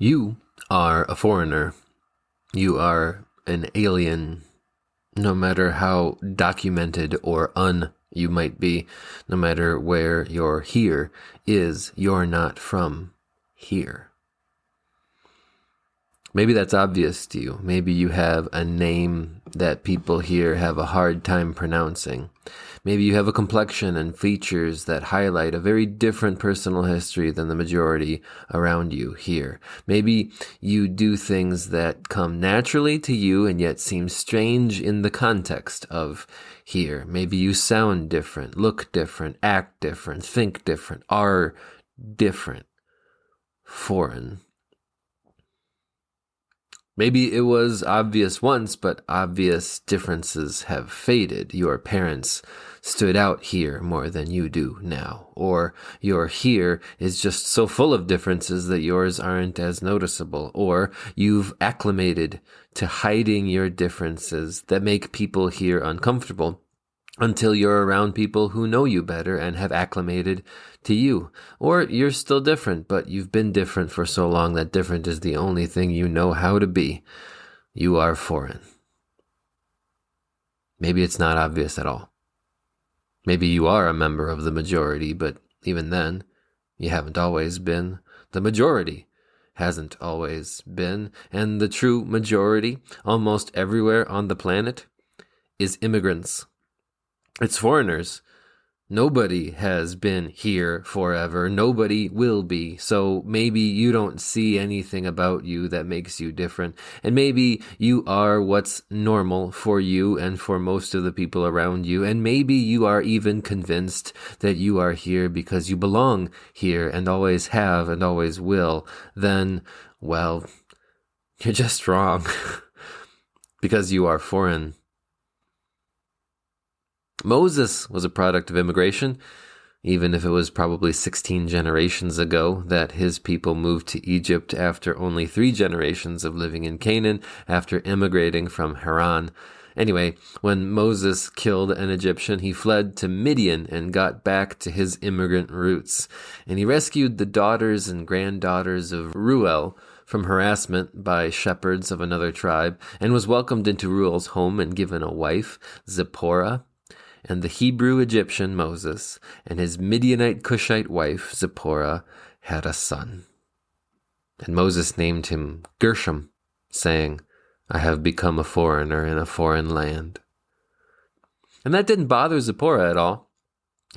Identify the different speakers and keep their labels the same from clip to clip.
Speaker 1: You are a foreigner. You are an alien, no matter how documented or you might be, no matter where your here is, you're not from here. Maybe that's obvious to you. Maybe you have a name that people here have a hard time pronouncing. Maybe you have a complexion and features that highlight a very different personal history than the majority around you here. Maybe you do things that come naturally to you and yet seem strange in the context of here. Maybe you sound different, look different, act different, think different, are different, foreign. Maybe it was obvious once, but obvious differences have faded. Your parents stood out here more than you do now. Or your here is just so full of differences that yours aren't as noticeable. Or you've acclimated to hiding your differences that make people here uncomfortable until you're around people who know you better and have acclimated to you. Or you're still different, but you've been different for so long that different is the only thing you know how to be. You are foreign. Maybe it's not obvious at all. Maybe you are a member of the majority, but even then, you haven't always been. The majority hasn't always been. And the true majority, almost everywhere on the planet, is immigrants. It's foreigners. Nobody has been here forever. Nobody will be. So maybe you don't see anything about you that makes you different. And maybe you are what's normal for you and for most of the people around you. And maybe you are even convinced that you are here because you belong here and always have and always will. Then, well, you're just wrong because you are foreign. Moses was a product of immigration, even if it was probably 16 generations ago that his people moved to Egypt after only 3 generations of living in Canaan after immigrating from Haran. Anyway, when Moses killed an Egyptian, he fled to Midian and got back to his immigrant roots. And he rescued the daughters and granddaughters of Reuel from harassment by shepherds of another tribe and was welcomed into Reuel's home and given a wife, Zipporah. And the Hebrew Egyptian Moses and his Midianite Cushite wife Zipporah had a son. And Moses named him Gershom, saying, I have become a foreigner in a foreign land. And that didn't bother Zipporah at all,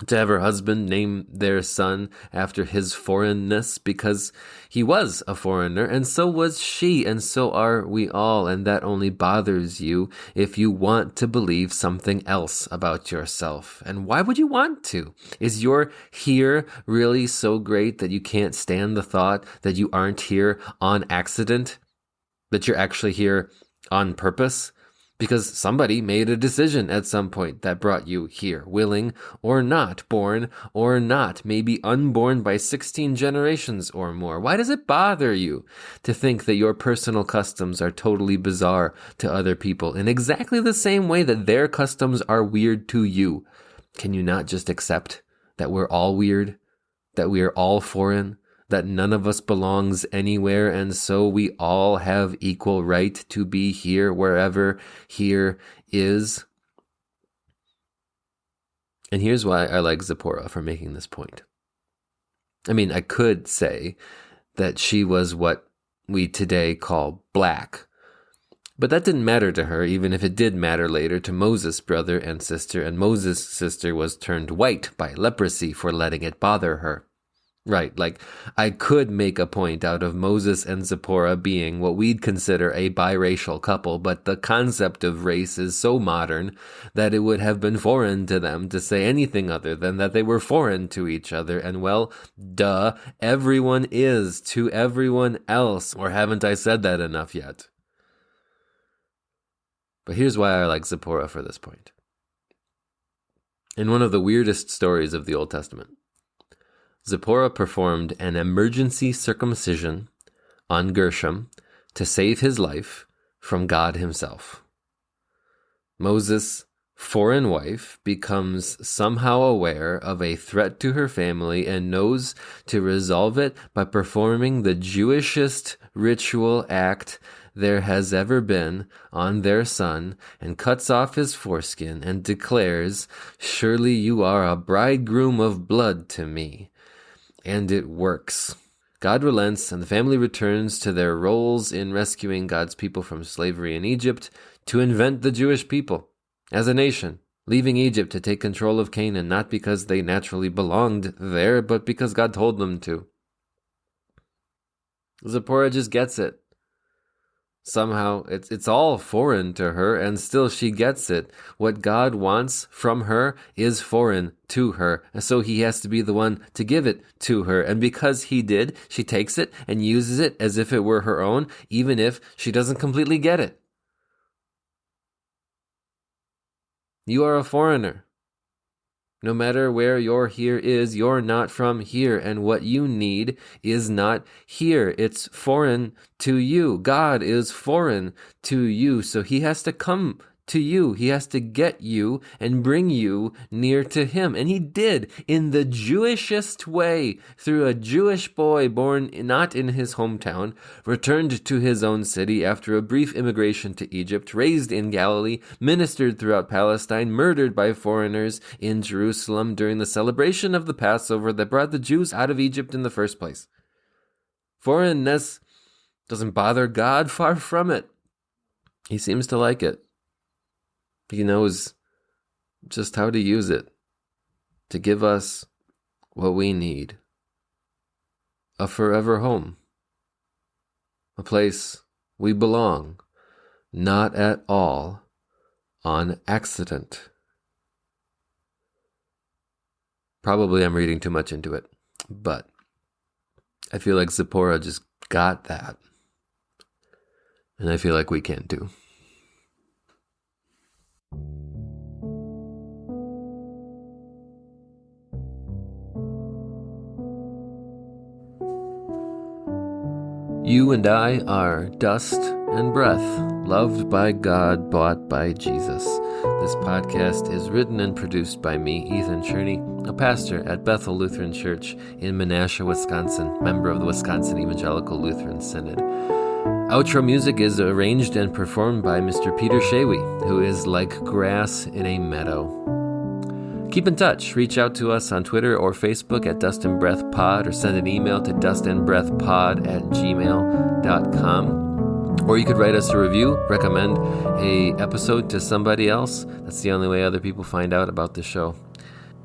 Speaker 1: to have her husband name their son after his foreignness, because he was a foreigner, and so was she, and so are we all, and that only bothers you if you want to believe something else about yourself. And why would you want to? Is your here really so great that you can't stand the thought that you aren't here on accident? That you're actually here on purpose? Because somebody made a decision at some point that brought you here, willing or not, born or not, maybe unborn by 16 generations or more. Why does it bother you to think that your personal customs are totally bizarre to other people in exactly the same way that their customs are weird to you? Can you not just accept that we're all weird, that we are all foreign, that none of us belongs anywhere, and so we all have equal right to be here wherever here is? And here's why I like Zipporah for making this point. I mean, I could say that she was what we today call black, but that didn't matter to her, even if it did matter later to Moses' brother and sister, and Moses' sister was turned white by leprosy for letting it bother her. Right, like I could make a point out of Moses and Zipporah being what we'd consider a biracial couple, but the concept of race is so modern that it would have been foreign to them to say anything other than that they were foreign to each other. And well, duh, everyone is to everyone else. Or haven't I said that enough yet? But here's why I like Zipporah for this point. In one of the weirdest stories of the Old Testament, Zipporah performed an emergency circumcision on Gershom to save his life from God himself. Moses foreign wife becomes somehow aware of a threat to her family and knows to resolve it by performing the Jewishest ritual act there has ever been on their son, and cuts off his foreskin and declares, "Surely you are a bridegroom of blood to me." And it works. God relents, and the family returns to their roles in rescuing God's people from slavery in Egypt to invent the Jewish people as a nation, leaving Egypt to take control of Canaan, not because they naturally belonged there, but because God told them to. Zipporah just gets it. Somehow, it's all foreign to her, and still she gets it. What God wants from her is foreign to her, and so he has to be the one to give it to her. And because he did, she takes it and uses it as if it were her own, even if she doesn't completely get it. You are a foreigner. No matter where your here is, you're not from here, and what you need is not here. It's foreign to you. God is foreign to you, so he has to come to you. He has to get you and bring you near to him. And he did in the Jewishest way, through a Jewish boy born not in his hometown, returned to his own city after a brief immigration to Egypt, raised in Galilee, ministered throughout Palestine, murdered by foreigners in Jerusalem during the celebration of the Passover that brought the Jews out of Egypt in the first place. Foreignness doesn't bother God, far from it. He seems to like it. He knows just how to use it to give us what we need. A forever home. A place we belong, not at all on accident. Probably I'm reading too much into it, but I feel like Zipporah just got that. And I feel like we can too. You and I are dust and breath, loved by God, bought by Jesus. This podcast is written and produced by me, Ethan Cherney, a pastor at Bethel Lutheran Church in Menasha, Wisconsin, member of the Wisconsin Evangelical Lutheran Synod. Outro music is arranged and performed by Mr. Peter Shawy, who is like grass in a meadow. Keep in touch. Reach out to us on Twitter or Facebook at Dust and Breath Pod, or send an email to dustandbreathpod@gmail.com. Or you could write us a review, recommend a episode to somebody else. That's the only way other people find out about the show.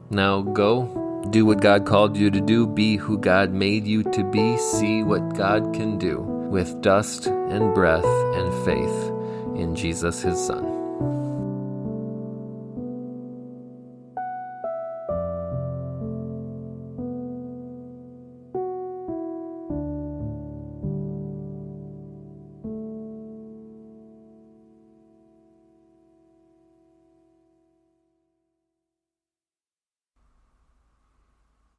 Speaker 1: Now go, do what God called you to do, be who God made you to be, see what God can do with dust and breath and faith in Jesus, his Son.